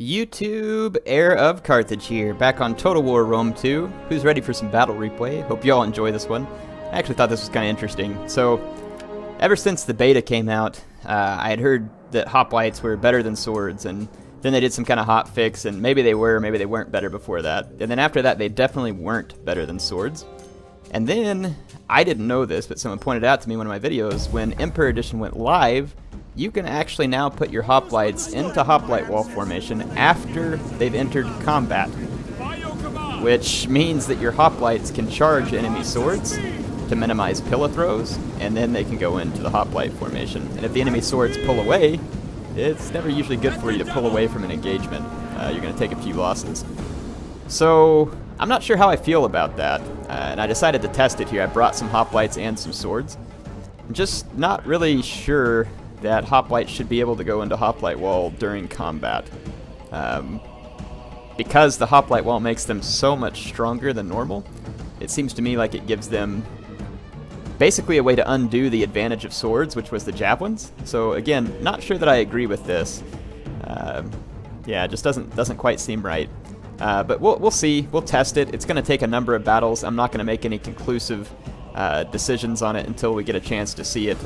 YouTube, Heir of Carthage here, back on Total War Rome 2. Who's ready for some battle replay? Hope you all enjoy this one. I actually thought this was kind of interesting. So, ever since the beta came out, I had heard that hoplites were better than swords, and then they did some kind of hot fix, and maybe they were, maybe they weren't better before that. And then after that, they definitely weren't better than swords. And then, I didn't know this, but someone pointed out to me in one of my videos, when Emperor Edition went live, you can actually now put your hoplites into hoplite wall formation after they've entered combat, which means that your hoplites can charge enemy swords to minimize pillar throws, and then they can go into the hoplite formation. And if the enemy swords pull away, it's never usually good for you to pull away from an engagement. You're going to take a few losses. So I'm not sure how I feel about that, and I decided to test it here. I brought some hoplites and some swords. I'm just not really sure that hoplites should be able to go into hoplite wall during combat. Because the hoplite wall makes them so much stronger than normal, it seems to me like it gives them basically a way to undo the advantage of swords, which was the javelins. So again, not sure that I agree with this. Yeah, it just doesn't quite seem right. But we'll see. We'll test it. It's going to take a number of battles. I'm not going to make any conclusive decisions on it until we get a chance to see it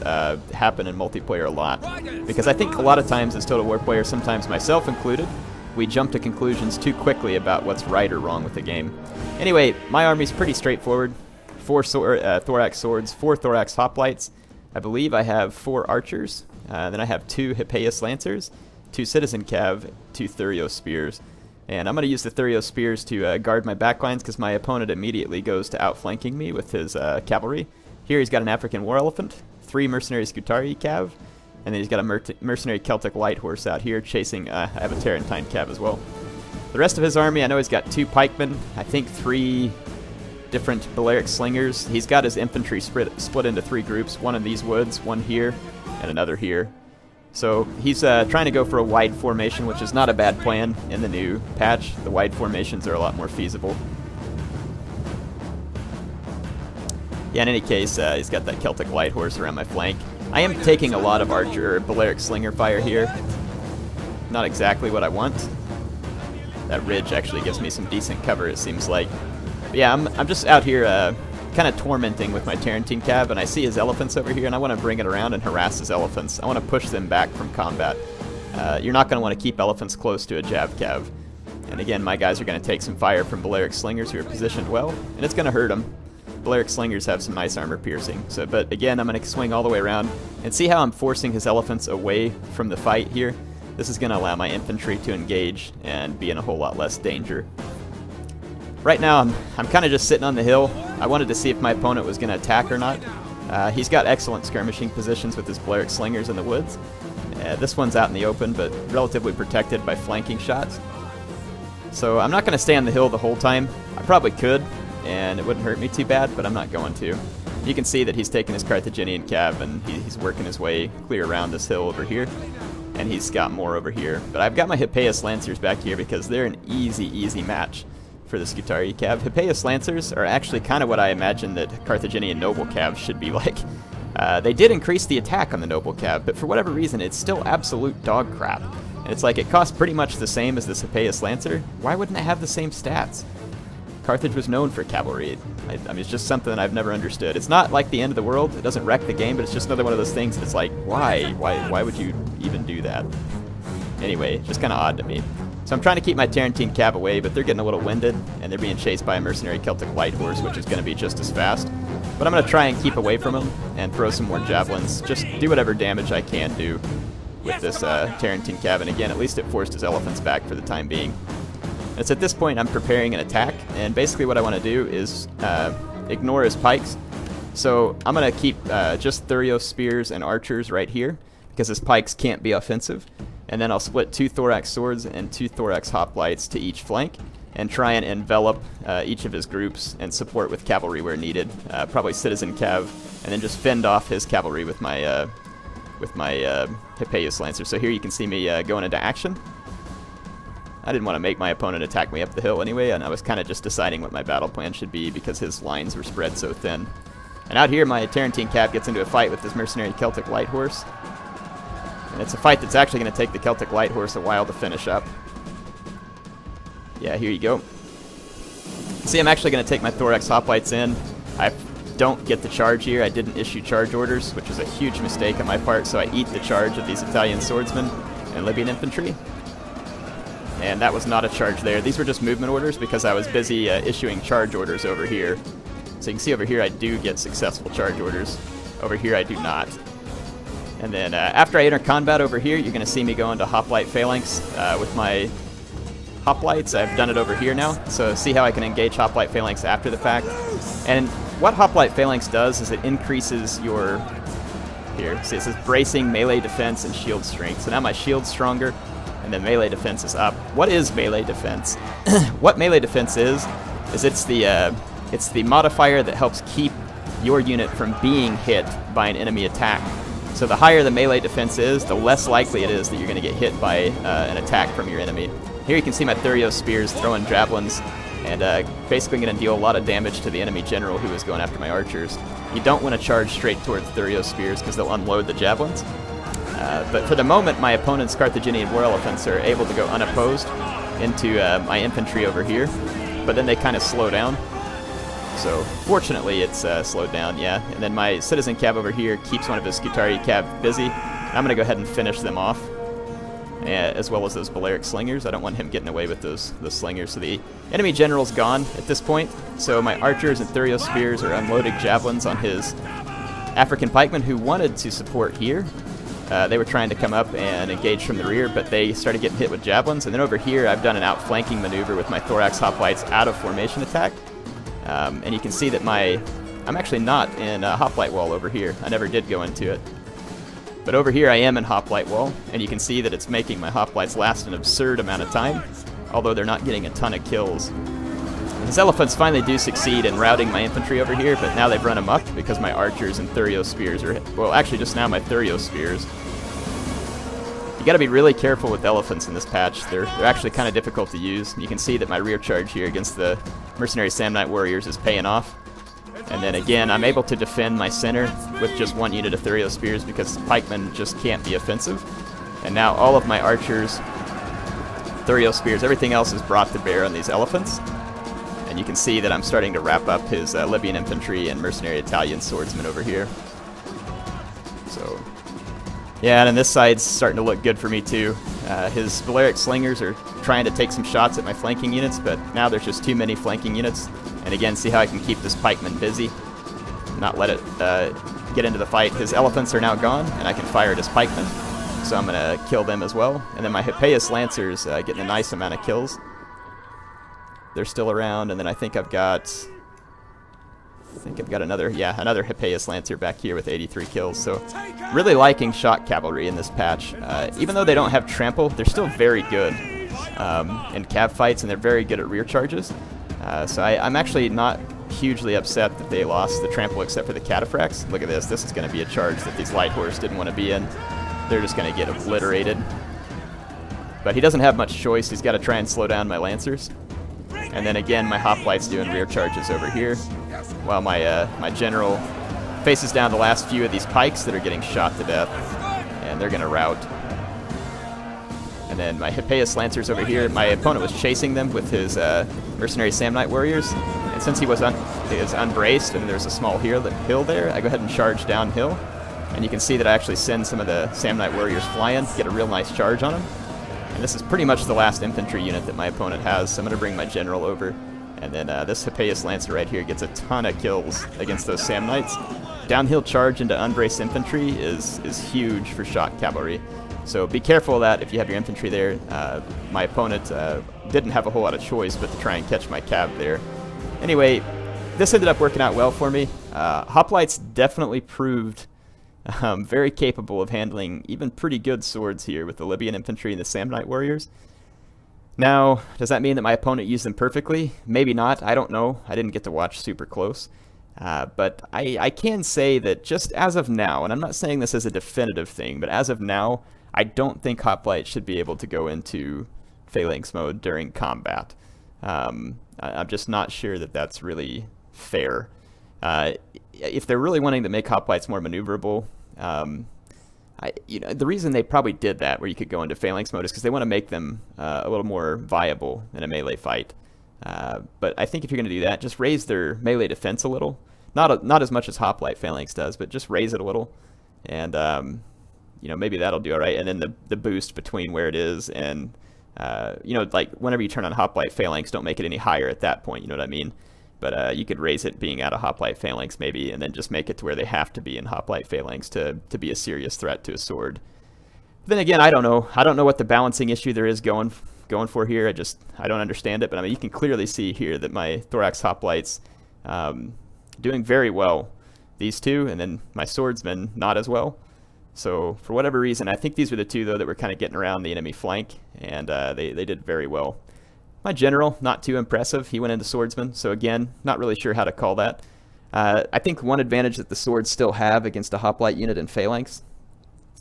happen in multiplayer a lot. Because I think a lot of times as Total War players, sometimes myself included, we jump to conclusions too quickly about what's right or wrong with the game. Anyway, my army's pretty straightforward. 4 thorax swords, 4 thorax hoplites. I believe I have 4 archers. Then I have 2 Hippeus lancers, 2 citizen cav, 2 thurio spears. And I'm going to use the thurio spears to guard my backlines because my opponent immediately goes to outflanking me with his cavalry. Here he's got an African war elephant, 3 mercenary Scutari cav, and then he's got a mercenary Celtic light horse out here chasing, I have a Tarentine cav as well. The rest of his army, I know he's got 2 pikemen, I think 3 different Balearic slingers. He's got his infantry split into 3 groups, one in these woods, one here, and another here. So he's trying to go for a wide formation, which is not a bad plan in the new patch. The wide formations are a lot more feasible. Yeah, in any case, he's got that Celtic light horse around my flank. I am taking a lot of archer or Balearic slinger fire here. Not exactly what I want. That ridge actually gives me some decent cover, it seems like. But yeah, I'm just out here kind of tormenting with my Tarentine cav, and I see his elephants over here, and I want to bring it around and harass his elephants. I want to push them back from combat. You're not going to want to keep elephants close to a jav cav. And again, my guys are going to take some fire from Balearic slingers who are positioned well, and it's going to hurt them. Balearic slingers have some nice armor piercing. But again, I'm going to swing all the way around, and see how I'm forcing his elephants away from the fight here? This is going to allow my infantry to engage and be in a whole lot less danger. Right now, I'm kind of just sitting on the hill. I wanted to see if my opponent was going to attack or not. He's got excellent skirmishing positions with his Balearic slingers in the woods. This one's out in the open, but relatively protected by flanking shots. So I'm not going to stay on the hill the whole time. I probably could, and it wouldn't hurt me too bad, but I'm not going to. You can see that he's taking his Carthaginian cav, and he's working his way clear around this hill over here. And he's got more over here. But I've got my Hippeus lancers back here because they're an easy match for the Scutari cav. Hippeus lancers are actually kind of what I imagine that Carthaginian noble cav should be like. They did increase the attack on the noble cav, but for whatever reason, it's still absolute dog crap. And it's like it costs pretty much the same as this Hippeus lancer. Why wouldn't it have the same stats? Carthage was known for cavalry. I mean, it's just something that I've never understood. It's not like the end of the world. It doesn't wreck the game, but it's just another one of those things that's like, why? Why would you even do that? Anyway, just kind of odd to me. So I'm trying to keep my Tarentine cav away, but they're getting a little winded, and they're being chased by a mercenary Celtic light horse, which is going to be just as fast. But I'm going to try and keep away from them and throw some more javelins. Just do whatever damage I can do with this Tarentine cav, and again, at least it forced his elephants back for the time being. It's at this point I'm preparing an attack, and basically what I want to do is ignore his pikes. So I'm going to keep just thurio spears and archers right here, because his pikes can't be offensive. And then I'll split 2 thorax swords and 2 thorax hoplites to each flank, and try and envelop each of his groups and support with cavalry where needed. Probably citizen cav, and then just fend off his cavalry with my Hippeus lancer. So here you can see me going into action. I didn't want to make my opponent attack me up the hill anyway, and I was kind of just deciding what my battle plan should be because his lines were spread so thin. And out here, my Tarentine cav gets into a fight with this mercenary Celtic light horse. And it's a fight that's actually going to take the Celtic light horse a while to finish up. Yeah, here you go. See, I'm actually going to take my Thorax Hoplites in. I don't get the charge here. I didn't issue charge orders, which is a huge mistake on my part, so I eat the charge of these Italian swordsmen and Libyan infantry. And that was not a charge there. These were just movement orders because I was busy issuing charge orders over here. So you can see over here I do get successful charge orders. Over here I do not. And then after I enter combat over here, you're going to see me go into Hoplite Phalanx with my Hoplites. I've done it over here now. So see how I can engage Hoplite Phalanx after the fact. And what Hoplite Phalanx does is it increases your... Here, see it says bracing, melee defense, and shield strength. So now my shield's stronger, and then melee defense is up. What is melee defense? What melee defense is it's the modifier that helps keep your unit from being hit by an enemy attack. So the higher the melee defense is, the less likely it is that you're going to get hit by an attack from your enemy. Here you can see my Thurio spears throwing javelins, and basically going to deal a lot of damage to the enemy general who is going after my archers. You don't want to charge straight towards Thurio spears because they'll unload the javelins. But for the moment, my opponent's Carthaginian war elephants are able to go unopposed into my infantry over here, but then they kind of slow down. So fortunately, it's slowed down, yeah. And then my citizen cab over here keeps one of his Scutari cab busy. I'm going to go ahead and finish them off, as well as those Balearic slingers. I don't want him getting away with those slingers. So the enemy general's gone at this point. So my archers and Thurio spears are unloading javelins on his African pikemen who wanted to support here. They were trying to come up and engage from the rear, but they started getting hit with javelins. And then over here, I've done an outflanking maneuver with my Thorax Hoplites out of formation attack. And you can see that I'm actually not in Hoplite Wall over here. I never did go into it. But over here I am in Hoplite Wall, and you can see that it's making my Hoplites last an absurd amount of time, although they're not getting a ton of kills. His elephants finally do succeed in routing my infantry over here, but now they've run amok because my archers and Thurio spears are... Well, actually just now my Thurio spears. You gotta be really careful with elephants in this patch. They're actually kind of difficult to use. You can see that my rear charge here against the mercenary Samnite warriors is paying off. And then again, I'm able to defend my center with just one unit of Thurio spears because pikemen just can't be offensive. And now all of my archers, Thurio spears, everything else is brought to bear on these elephants. And you can see that I'm starting to wrap up his Libyan infantry and mercenary Italian swordsmen over here. So, yeah, and then this side's starting to look good for me too. His Balearic slingers are trying to take some shots at my flanking units, but now there's just too many flanking units. And again, see how I can keep this pikeman busy, not let it get into the fight. His elephants are now gone, and I can fire at his pikemen, so I'm going to kill them as well. And then my Hippeus lancers getting a nice amount of kills. They're still around, and then I think I've got another Hippeus lancer back here with 83 kills. So really liking shock cavalry in this patch. Even though they don't have trample, they're still very good in cab fights, and they're very good at rear charges. So I'm actually not hugely upset that they lost the trample except for the cataphracts. Look at this. This is going to be a charge that these light horse didn't want to be in. They're just going to get obliterated. But he doesn't have much choice. He's got to try and slow down my lancers. And then again, my hoplites doing rear charges over here, while my general faces down the last few of these pikes that are getting shot to death, and they're going to rout. And then my Hippeus lancers over here, my opponent was chasing them with his mercenary Samnite warriors, and since he was unbraced and there's a small hill there, I go ahead and charge downhill, and you can see that I actually send some of the Samnite warriors flying, get a real nice charge on them. And this is pretty much the last infantry unit that my opponent has, so I'm going to bring my general over. And then this Hippeus Lancer right here gets a ton of kills against those Samnites. Downhill charge into unbraced infantry is huge for shock cavalry. So be careful of that if you have your infantry there. My opponent didn't have a whole lot of choice but to try and catch my cab there. Anyway, this ended up working out well for me. Hoplites definitely proved very capable of handling even pretty good swords here with the Libyan infantry and the Samnite warriors. Now, does that mean that my opponent used them perfectly? Maybe not. I don't know. I didn't get to watch super close. But I can say that just as of now, and I'm not saying this as a definitive thing, but as of now, I don't think Hoplite should be able to go into phalanx mode during combat. I'm just not sure that that's really fair. If they're really wanting to make Hoplites more maneuverable, The reason they probably did that, where you could go into phalanx mode, is because they want to make them a little more viable in a melee fight. But I think if you're going to do that, just raise their melee defense a little. Not as much as Hoplite Phalanx does, but just raise it a little. And, maybe that'll do all right. And then the boost between where it is and, like whenever you turn on Hoplite Phalanx, don't make it any higher at that point, you know what I mean? But you could raise it being out of Hoplite Phalanx maybe, and then just make it to where they have to be in Hoplite Phalanx to be a serious threat to a sword. But then again, I don't know. I don't know what the balancing issue there is going for here. I don't understand it. But I mean, you can clearly see here that my Thorax Hoplites doing very well. These two, and then my swordsmen not as well. So for whatever reason, I think these were the two though that were kind of getting around the enemy flank, and they did very well. My general, not too impressive. He went into swordsman, so again, not really sure how to call that. I think one advantage that the swords still have against a hoplite unit in phalanx,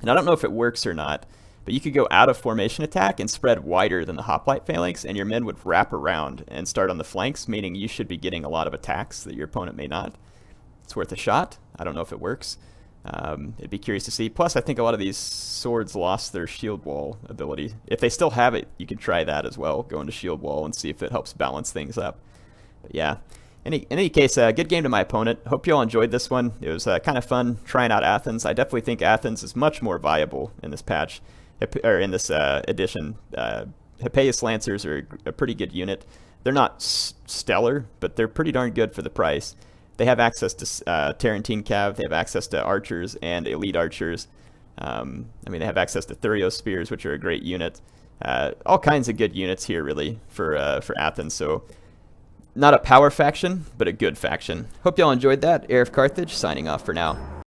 and I don't know if it works or not, but you could go out of formation attack and spread wider than the hoplite phalanx, and your men would wrap around and start on the flanks, meaning you should be getting a lot of attacks that your opponent may not. It's worth a shot. I don't know if it works. It'd be curious to see. Plus, I think a lot of these swords lost their shield wall ability. If they still have it, you can try that as well. Go into shield wall and see if it helps balance things up. But yeah, in any case, good game to my opponent. Hope you all enjoyed this one. It was kind of fun trying out Athens. I definitely think Athens is much more viable in this patch, or in this edition. Hippeus Lancers are a pretty good unit. They're not stellar, but they're pretty darn good for the price. They have access to Tarantine Cav, they have access to archers and elite archers. They have access to Thurios Spears, which are a great unit. All kinds of good units here, really, for Athens. So, not a power faction, but a good faction. Hope y'all enjoyed that. HeirofCarthage, signing off for now.